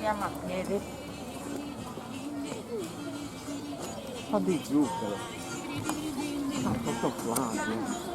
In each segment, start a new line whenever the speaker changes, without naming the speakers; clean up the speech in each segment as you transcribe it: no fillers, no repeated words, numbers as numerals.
andiamo a piedi.
Fa di zucchero. Ah, tutto quanto.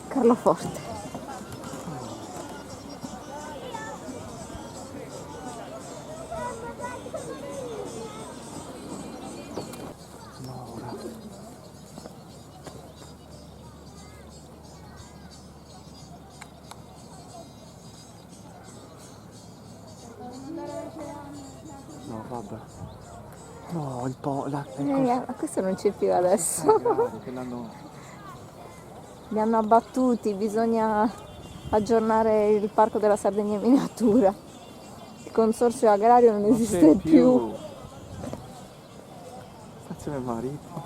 Carloforte.
Laura. No, vabbè. No, il po'.
Ma questo non c'è più adesso.
Che l'hanno.
Li hanno abbattuti, bisogna aggiornare il Parco della Sardegna in miniatura. Il consorzio agrario non esiste più.
Stazione marittima.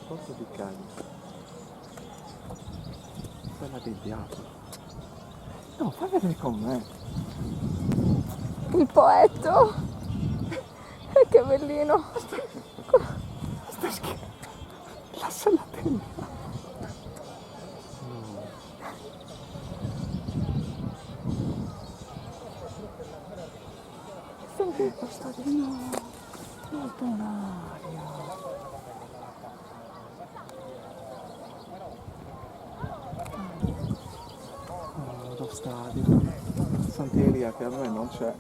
Porto di Cagli. Quella del diavolo. No, fai vedere con me.
Il poetto. Che bellino.
Stai scherzando? Lascia la tenda. No. Molto un'aria. Lo stadio. Sant'Elia che a me non c'è.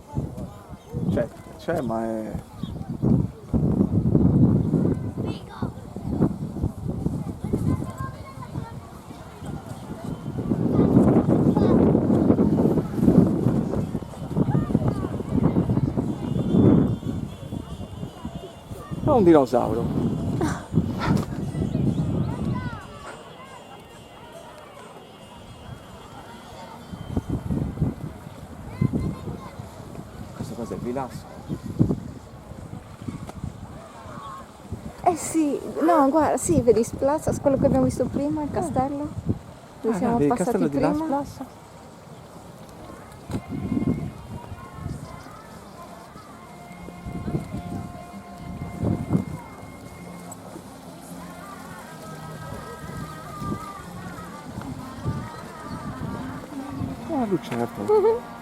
C'è ma è. È un dinosauro. Questo cos'è? Il Vilasso?
Eh sì, no, guarda, sì, vedi Splaza, quello che abbiamo visto prima, il castello, dove siamo
vedi, il
passati
castello di
prima.
Las Plaza. Ah, lucertola.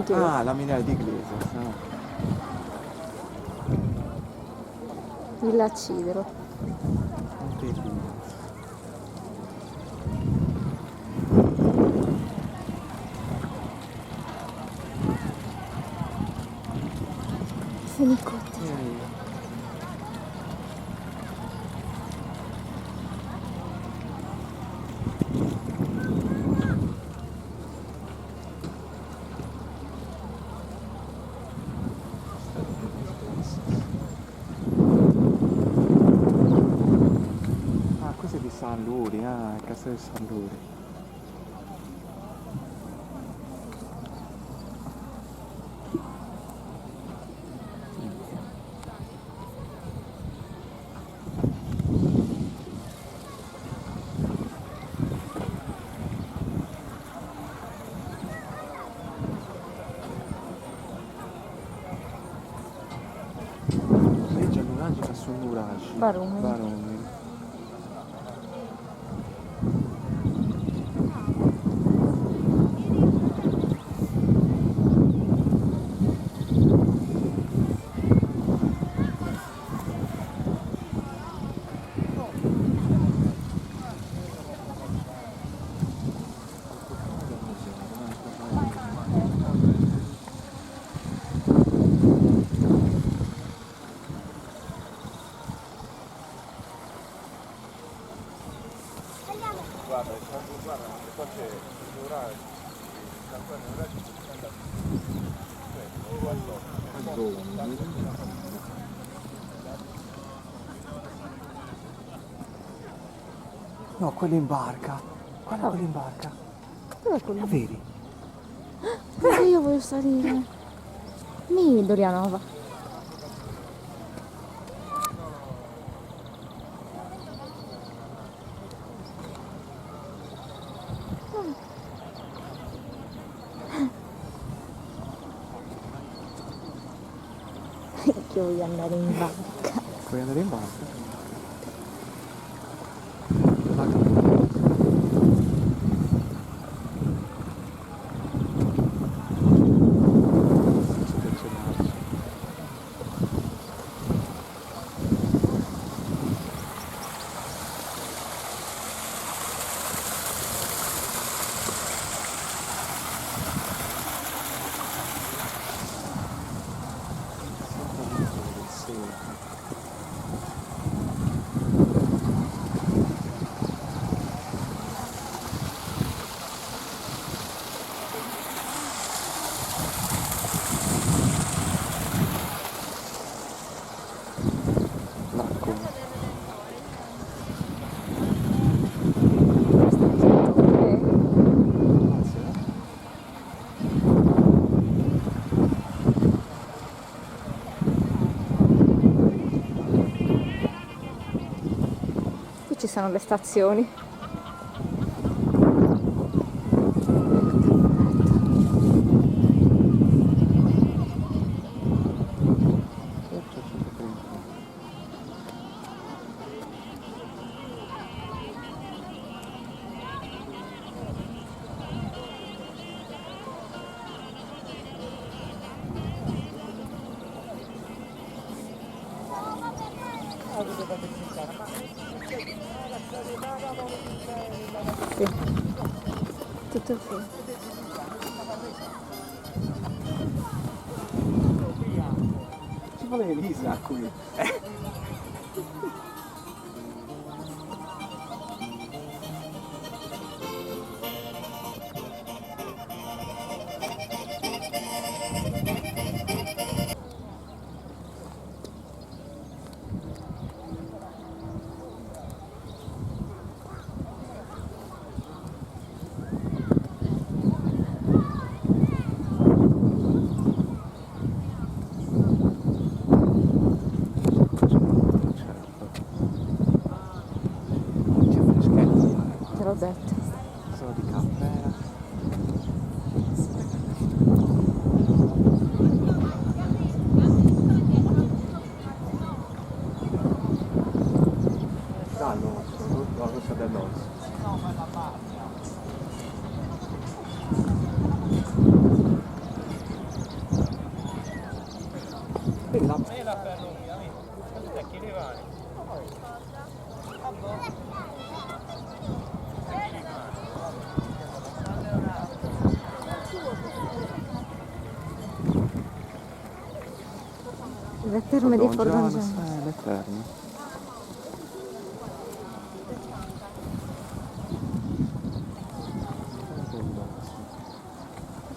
Ah, la miniera di Iglesias.
Villa Cidro. Fenicotti.
Ah, questo è di San Luri, il castello di San Luri. Legge nuragica su nuragi.
Barumi.
Guarda, qua c'è il nuragio, il campano nuragio che sta andando. No, quello in barca. Guarda
Oh.
quello in barca.
Dov'è quello?
Lo vedi?
Guarda, io voglio salire. Mi Dorianova. Che voglio andare in barca.
Puoi andare in barca? Qui ci sono le stazioni. Sì. Tutto qui. Ci vuole Elisa qui.
Te l'ho detto.
Sono di cappella. Dall'orso, la rossa dell'orso. Vedi la...
Le terme di
Fordongiano,
Fordongiano.
le terme.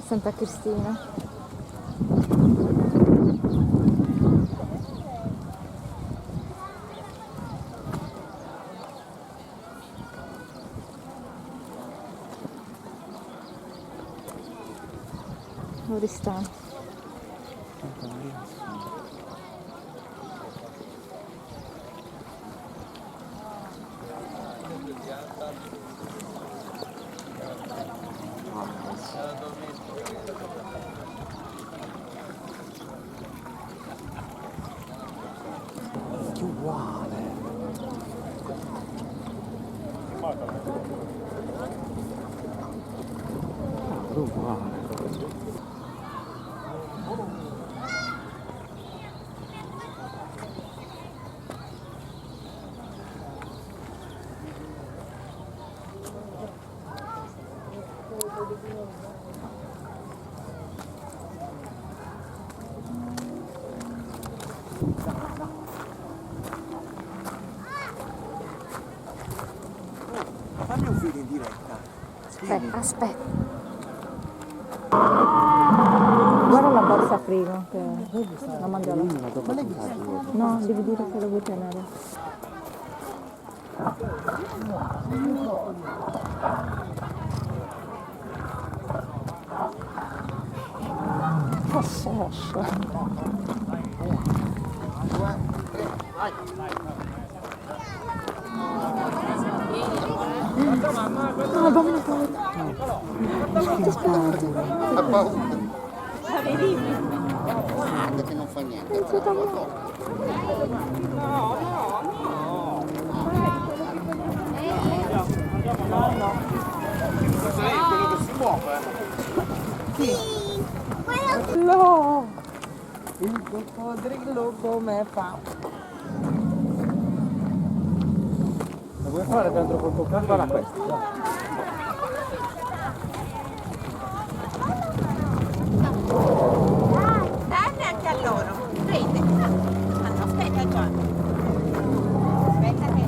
Santa Cristina. Oristano.
Che uguale. Uguale. Fammi un video in diretta.
Aspetta. Guarda la borsa frigo che la mangiala. No, devi dire che lo vuoi tenere. Passascia. No, dammi una pausa.
Ha paura. Guarda che non fa niente.
Sai quello che si muove?
No! Il coccodrillo come fa?
Lo vuoi fare dentro col coccodrillo? Guarda questo.
Danne anche a loro. Prende. Anno, aspetta Gian. Aspetta che...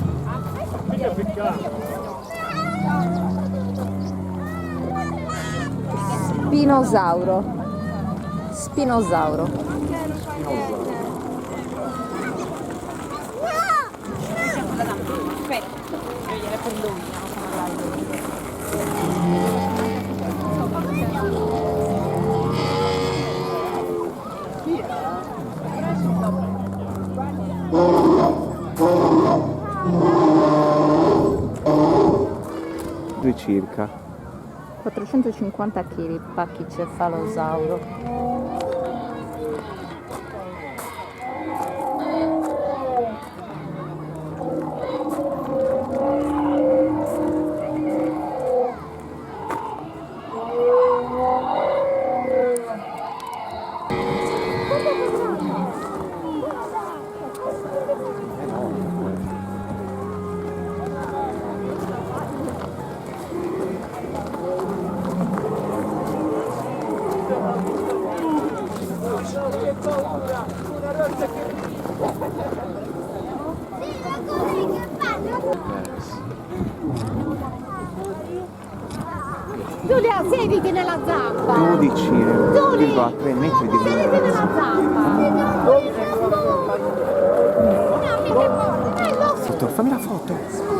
Spinosauro. Spinosauro.
Aspetta. Io gliele prendo io.
Due circa.
450 kg pachicefalosauro.
Giulia, sediti nella zampa.
12,3 metri di
Sediti
lunghezza.
nella zampa.
Foto, fammi la foto.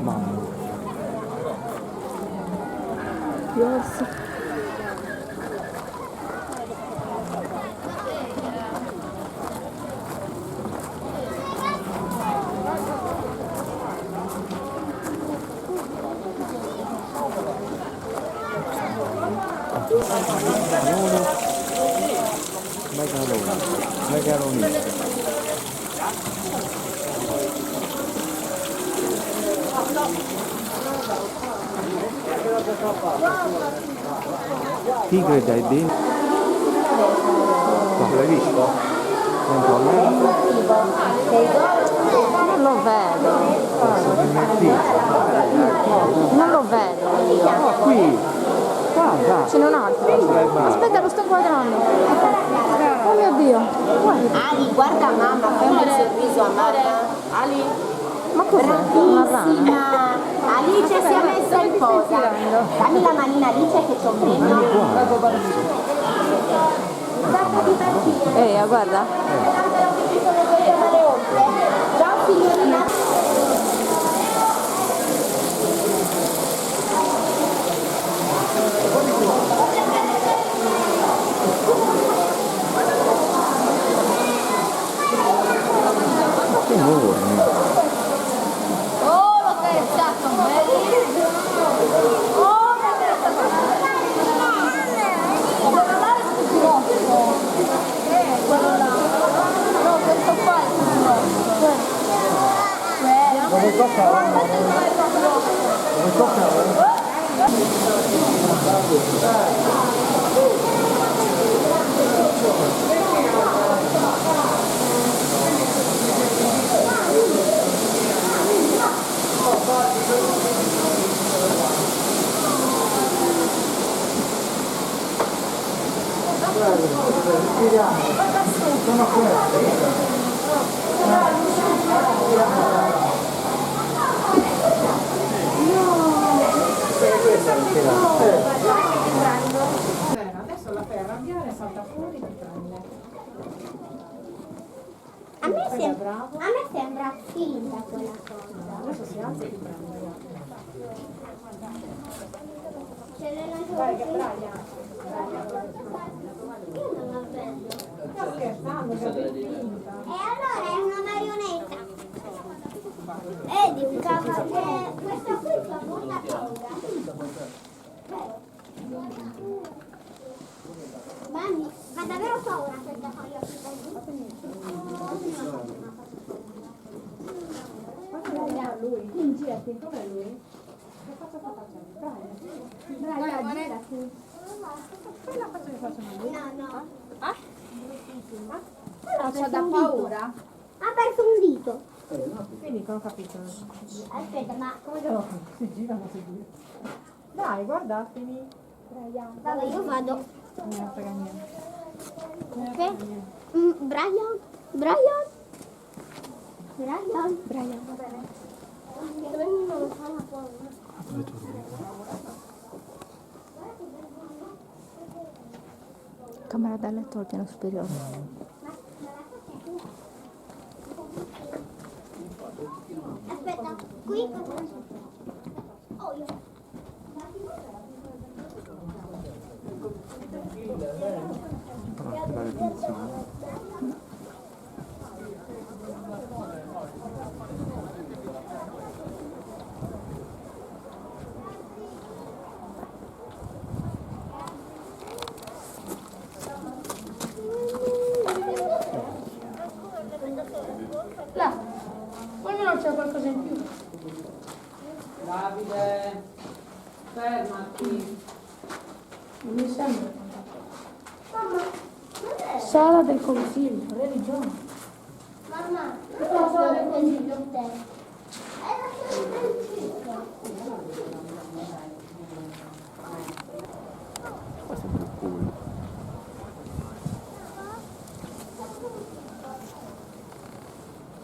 Mamma.
Gli orsi.
Megalonista. Tigre dai denti. Ma l'hai visto? Dentro a me?
Non lo vedo. Non lo vedo io.
Ah, qui! Guarda!
Ce n'è un altro. Aspetta, lo sto guardando. Oh mio Dio. Guarda.
Ali, guarda mamma, fai un bel sorriso a mamma. Ali.
Ma cos'è? Una rana?
Bravissima. Alice si è messa in posa. Dammi la manina Alice che c'ho preso. Guarda di partire.
Ehi, guarda.
Ciao signorina.
Enorme.
Oh, lo che è stato bellissimo. Oh, che è stato quello là. No, questo qua è più grosso.
Dove tocca? Dove tocca?
Guarda,
Adesso la fai arrabbiare, salta fuori e ti prende.
A me sembra finta quella cosa.
Adesso si alza e ti prende.
Ce l'hai la
Vai,
giornata.
Brian.
Io non la vedo.
Sto scherzando, che è finta.
E allora è una marionetta. È di un cavaliere. Questa qui fa molta paura. Mamma, fa davvero paura questa foglia qui.
Lui, girati, com'è lui? Che faccia sta facendo? Brian, girati. Quella faccia che facciano lui?
No, no.
C'ha da paura?
Ha perso un dito.
Quindi non ho capito.
Aspetta, ma
Come devo fare? Si girano, si girano. Dai, guardatemi.
vabbè, io vado.
Non me ne frega niente.
Che? Brian? Brian? Brian? Brian. Va bene. Dove non lo fa la paura?
Camera da letto al piano superiore.
Aspetta, qui. Oh, io.
Però la definizione.
Là, almeno c'è qualcosa in più.
Davide, fermati.
Non mi sembra. Sala del consiglio, religione.
Mamma, cosa del consiglio te? È la sala del circo.
Qua è sempre il culo.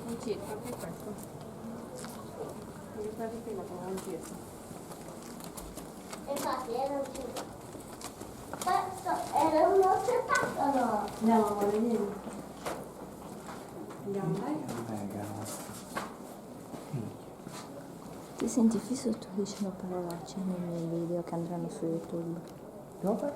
Un circo, che è questo? Mi stavi prima come un circo.
Infatti era un circo. Questo era uno spettacolo.
Andiamo, amore, vieni. Andiamo, dai.
Ti senti fisso tu dicendo parolacce nei miei video che andranno su YouTube?
Dove?